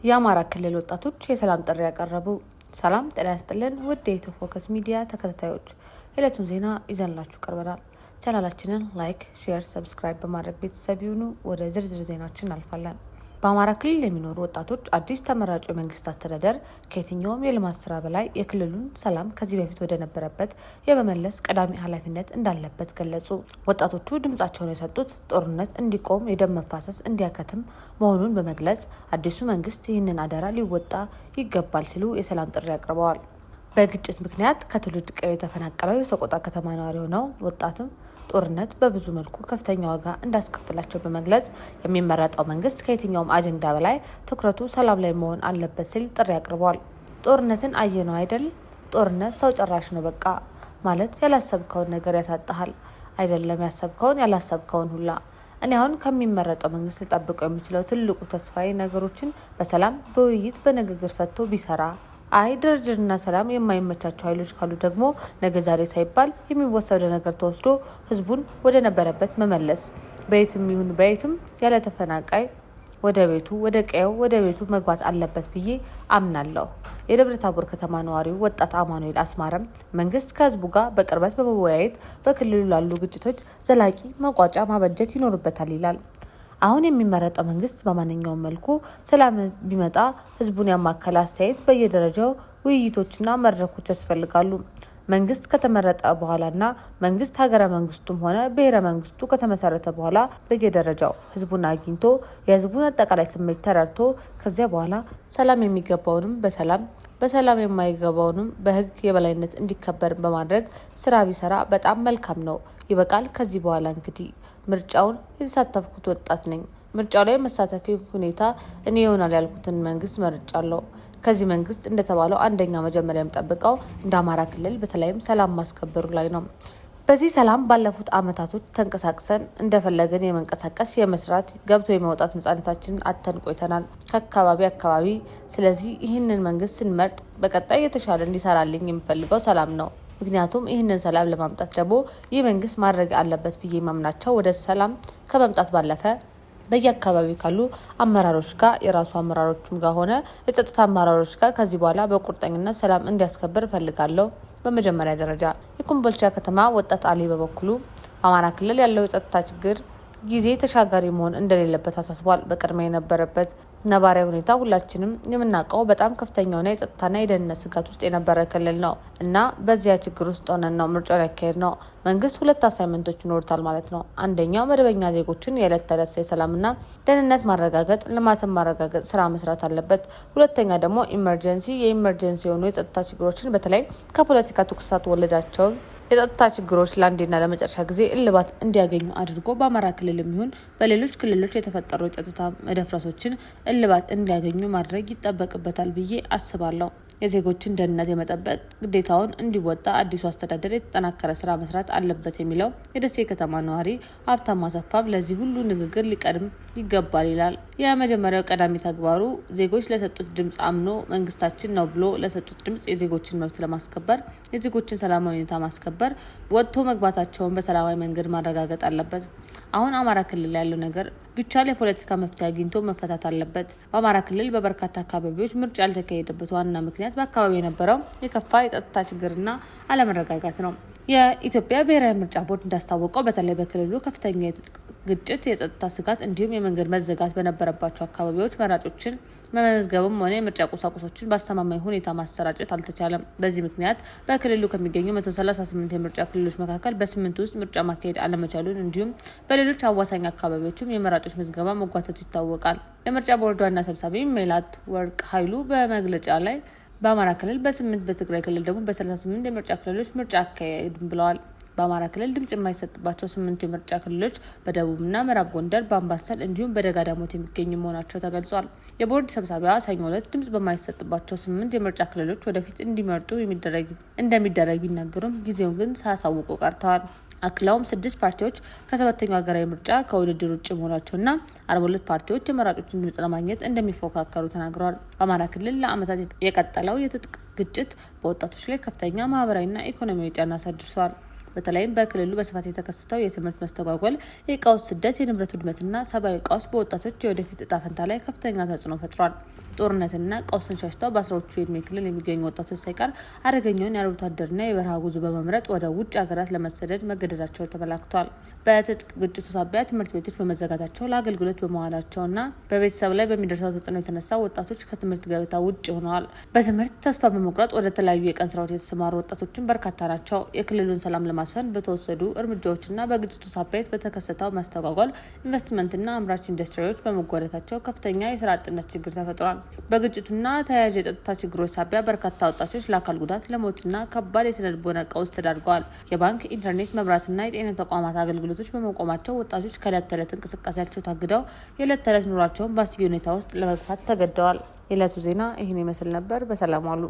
የአማራ ክልል ወጣቶች የሰላም ጥሪ ያቀረቡ። ሰላም ጤና ይስጥልን ውድ የኢትዮ ፎከስ ሚዲያ ተከታታዮች፣ የዕለቱን ዜና ይዘንላችሁ ቀርበናል። ቻናላችንን ላይክ፣ ሼር፣ ሰብስክራይብ በማድረግ ቤተሰብ ይሁኑ። ወደ ዝርዝር ዜናችን እናልፋለን። በአማራ ክልል የሚኖሩ ወጣቶች አዲስ ተመራጩ የመንግስት አስተዳደር ከየትኛውም የልማት ስራ በላይ የክልሉን ሰላም ከዚህ በፊት ወደ ነበረበት የመመለስ ቀዳሚ ኃላፊነት እንዳለበት ገለጹ። ወጣቶቹ ድምጻቸውን የሰጡት ጦርነት እንዲቆም፣ የደም መፋሰስ እንዲያከትም መሆኑን በመግለጽ አዲሱ መንግስት ይህንን አደራ ሊወጣ ይገባል ሲሉ የሰላም ጥሪ አቅርበዋል። በግጭት ምክንያት ከትውልድ ቀዬው የተፈናቀለው የሰቆጣ ከተማ ነዋሪ ሆነው ወጣትም ጦርነት በብዙ መልኩ ከፍተኛ ዋጋ እንዳስከፍላቸው በመግለጽ የሚመረጠው መንግስት ከየትኛውም አጀንዳ በላይ ትኩረቱ ሰላም ላይ መሆን አለበት ሲል ጥሪ አቅርበዋል። ጦርነትን አየነው አይደል? ጦርነት ሰው ጨራሽ ነው። በቃ ማለት ያላሰብከውን ነገር ያሳጣሃል አይደለም፣ ያሰብከውን ያላሰብከውን ሁላ። እኔ አሁን ከሚመረጠው መንግስት ልጠብቀው የምችለው ትልቁ ተስፋዬ ነገሮችን በሰላም በውይይት በንግግር ፈቶ ቢሰራ። አይ ድርድርና ሰላም የማይመቻቸው ኃይሎች ካሉ ደግሞ ነገ ዛሬ ሳይባል የሚወሰደው ነገር ተወስዶ ህዝቡን ወደ ነበረበት መመለስ፣ በየትም ይሁን በየትም ያለ ተፈናቃይ ወደ ቤቱ ወደ ቀየው ወደ ቤቱ መግባት አለበት ብዬ አምናለሁ። የደብረ ታቦር ከተማ ነዋሪው ወጣት አማኑኤል አስማረም መንግስት ከህዝቡ ጋር በቅርበት በመወያየት በክልሉ ላሉ ግጭቶች ዘላቂ መቋጫ ማበጀት ይኖርበታል ይላል። አሁን የሚመረጠው መንግስት በማንኛውም መልኩ ሰላም ቢመጣ ህዝቡን ያማከለ አስተያየት በየደረጃው ውይይቶችና መድረኮች ያስፈልጋሉ። መንግስት ከተመረጠ በኋላና መንግስት ሀገረ መንግስቱም ሆነ ብሔረ መንግስቱ ከተመሰረተ በኋላ በየደረጃው ህዝቡን አግኝቶ የህዝቡን አጠቃላይ ስሜት ተረድቶ ከዚያ በኋላ ሰላም የሚገባውንም በሰላም የማይገባውንም በህግ የበላይነት እንዲከበር በማድረግ ስራ ቢሰራ በጣም መልካም ነው። ይበቃል። ከዚህ በኋላ እንግዲህ ምርጫውን የተሳተፍኩት ወጣት ነኝ። ምርጫው ላይ መሳተፊ ሁኔታ እኔ ይሆናል ያልኩትን መንግስት መርጫለሁ። ከዚህ መንግስት እንደተባለው አንደኛ መጀመሪያ የምጠብቀው እንደ አማራ ክልል በተለይም ሰላም ማስከበሩ ላይ ነው። በዚህ ሰላም ባለፉት አመታቶች ተንቀሳቅሰን እንደፈለገን የመንቀሳቀስ የመስራት ገብቶ የመውጣት ነጻነታችንን አተን ቆይተናል ከአካባቢ። ስለዚህ ይህንን መንግስት ስንመርጥ በቀጣይ የተሻለ እንዲሰራልኝ የምፈልገው ሰላም ነው። ምክንያቱም ይህንን ሰላም ለማምጣት ደግሞ ይህ መንግስት ማድረግ አለበት ብዬ ማምናቸው ወደ ሰላም ከመምጣት ባለፈ በየአካባቢው ካሉ አመራሮች ጋር የራሱ አመራሮችም ጋር ሆነ የጸጥታ አመራሮች ጋር ከዚህ በኋላ በቁርጠኝነት ሰላም እንዲያስከብር እፈልጋለሁ። በመጀመሪያ ደረጃ የኮምቦልቻ ከተማ ወጣት አሊ በበኩሉ በአማራ ክልል ያለው የጸጥታ ችግር ጊዜ ተሻጋሪ መሆን እንደሌለበት አሳስቧል። በቅድሚያ የነበረበት ነባራዊ ሁኔታ ሁላችንም የምናውቀው በጣም ከፍተኛውና የጸጥታና የደህንነት ስጋት ውስጥ የነበረ ክልል ነው እና በዚያ ችግር ውስጥ ሆነን ነው ምርጫውን ያካሄድ ነው። መንግስት ሁለት አሳይመንቶች ይኖሩታል ማለት ነው። አንደኛው መደበኛ ዜጎችን የዕለት ተዕለት የሰላምና ደህንነት ማረጋገጥ፣ ልማትን ማረጋገጥ ስራ መስራት አለበት። ሁለተኛ ደግሞ የኢመርጀንሲ የሆኑ የጸጥታ ችግሮችን በተለይ ከፖለቲካ ትኩሳት ወለዳቸውን የጸጥታ ችግሮች ለአንዴና ለመጨረሻ ጊዜ እልባት እንዲያገኙ አድርጎ በአማራ ክልል የሚሆን በሌሎች ክልሎች የተፈጠሩ የጸጥታ መደፍረሶችን እልባት እንዲያገኙ ማድረግ ይጠበቅበታል ብዬ አስባለሁ። የዜጎችን ደህንነት የመጠበቅ ግዴታውን እንዲወጣ አዲሱ አስተዳደር የተጠናከረ ስራ መስራት አለበት የሚለው የደሴ ከተማ ነዋሪ ሀብታም አሰፋም ለዚህ ሁሉ ንግግር ሊቀድም ይገባል ይላል። የመጀመሪያው ቀዳሚ ተግባሩ ዜጎች ለሰጡት ድምጽ አምኖ መንግስታችን ነው ብሎ ለሰጡት ድምጽ የዜጎችን መብት ለማስከበር የዜጎችን ሰላማዊ ሁኔታ ማስከበር፣ ወጥቶ መግባታቸውን በሰላማዊ መንገድ ማረጋገጥ አለበት። አሁን አማራ ክልል ያለው ነገር ቢቻል የፖለቲካ መፍትሄ አግኝቶ መፈታት አለበት። በአማራ ክልል በበርካታ አካባቢዎች ምርጫ ያልተካሄደበት ዋና ምክንያት በአካባቢው የነበረው የከፋ የጸጥታ ችግርና አለመረጋጋት ነው። የኢትዮጵያ ብሔራዊ ምርጫ ቦርድ እንዳስታወቀው በተለይ በክልሉ ከፍተኛ ግጭት፣ የጸጥታ ስጋት እንዲሁም የመንገድ መዘጋት በነበረባቸው አካባቢዎች መራጮችን መመዝገብም ሆነ የምርጫ ቁሳቁሶችን በአስተማማኝ ሁኔታ ማሰራጨት አልተቻለም። በዚህ ምክንያት በክልሉ ከሚገኙ 138 የምርጫ ክልሎች መካከል በ8 ውስጥ ምርጫ ማካሄድ አለመቻሉን እንዲሁም በሌሎች አዋሳኝ አካባቢዎችም የመራጮች ምዝገባ መጓተቱ ይታወቃል። የምርጫ ቦርዱ ዋና ሰብሳቢ ሜላት ወርቅ ኃይሉ በመግለጫ ላይ በአማራ ክልል በ8 በትግራይ ክልል ደግሞ በ38 የምርጫ ክልሎች ምርጫ አካሄድም ብለዋል። በአማራ ክልል ድምጽ የማይሰጥባቸው 8 የምርጫ ክልሎች በደቡብና ምዕራብ ጎንደር፣ በአምባሰል እንዲሁም በደጋ ዳሞት የሚገኙ መሆናቸው ተገልጿል። የቦርድ ሰብሳቢዋ ሰኞ ዕለት ድምጽ በማይሰጥባቸው 8 የምርጫ ክልሎች ወደፊት እንዲመርጡ እንደሚደረግ ቢናገሩም ጊዜውን ግን ሳያሳውቁ ቀርተዋል። አክለውም 6 ፓርቲዎች ከሰባተኛው ሀገራዊ ምርጫ ከውድድር ውጭ መሆናቸውና 42 ፓርቲዎች የመራጮችን ድምጽ ለማግኘት እንደሚፎካከሩ ተናግረዋል። በአማራ ክልል ለዓመታት የቀጠለው የትጥቅ ግጭት በወጣቶች ላይ ከፍተኛ ማህበራዊና ኢኮኖሚያዊ ጫና አሳድሯል። በተለይም በክልሉ በስፋት የተከሰተው የትምህርት መስተጓጎል፣ የእቃዎች ስደት፣ የንብረት ውድመትና ሰብአዊ ቀውስ በወጣቶች የወደፊት እጣ ፈንታ ላይ ከፍተኛ ተጽዕኖ ፈጥሯል። ጦርነትና ቀውስን ሸሽተው በአስራዎቹ የዕድሜ ክልል የሚገኙ ወጣቶች ሳይቀር አደገኛውን የአርብቶ አደርና የበረሃ ጉዞ በመምረጥ ወደ ውጭ ሀገራት ለመሰደድ መገደዳቸው ተመላክቷል። በትጥቅ ግጭቱ ሳቢያ ትምህርት ቤቶች በመዘጋታቸው ለአገልግሎት በመዋላቸውና በቤተሰብ ላይ በሚደርሰው ተጽዕኖ የተነሳ ወጣቶች ከትምህርት ገበታ ውጭ ሆነዋል። በትምህርት ተስፋ በመቁረጥ ወደ ተለያዩ የቀን ስራዎች የተሰማሩ ወጣቶችን በርካታ ናቸው። የክልሉን ሰላም ለማስፈን በተወሰዱ እርምጃዎችና በግጭቱ ሳቢያ በተከሰተው መስተጓጎል ኢንቨስትመንትና አምራች ኢንዱስትሪዎች በመጎዳታቸው ከፍተኛ የስራ አጥነት ችግር ተፈጥሯል። በግጭቱና ተያያዥ የጸጥታ ችግሮች ሳቢያ በርካታ ወጣቶች ለአካል ጉዳት፣ ለሞትና ከባድ የስነ ልቦና ቀውስ ተዳርገዋል። የባንክ፣ ኢንተርኔት፣ መብራትና የጤና ተቋማት አገልግሎቶች በመቆማቸው ወጣቶች ከዕለት ተዕለት እንቅስቃሴያቸው ታግደው የዕለት ተዕለት ኑሯቸውን በአስጊ ሁኔታ ውስጥ ለመግፋት ተገደዋል። የዕለቱ ዜና ይህን ይመስል ነበር። በሰላም ዋሉ።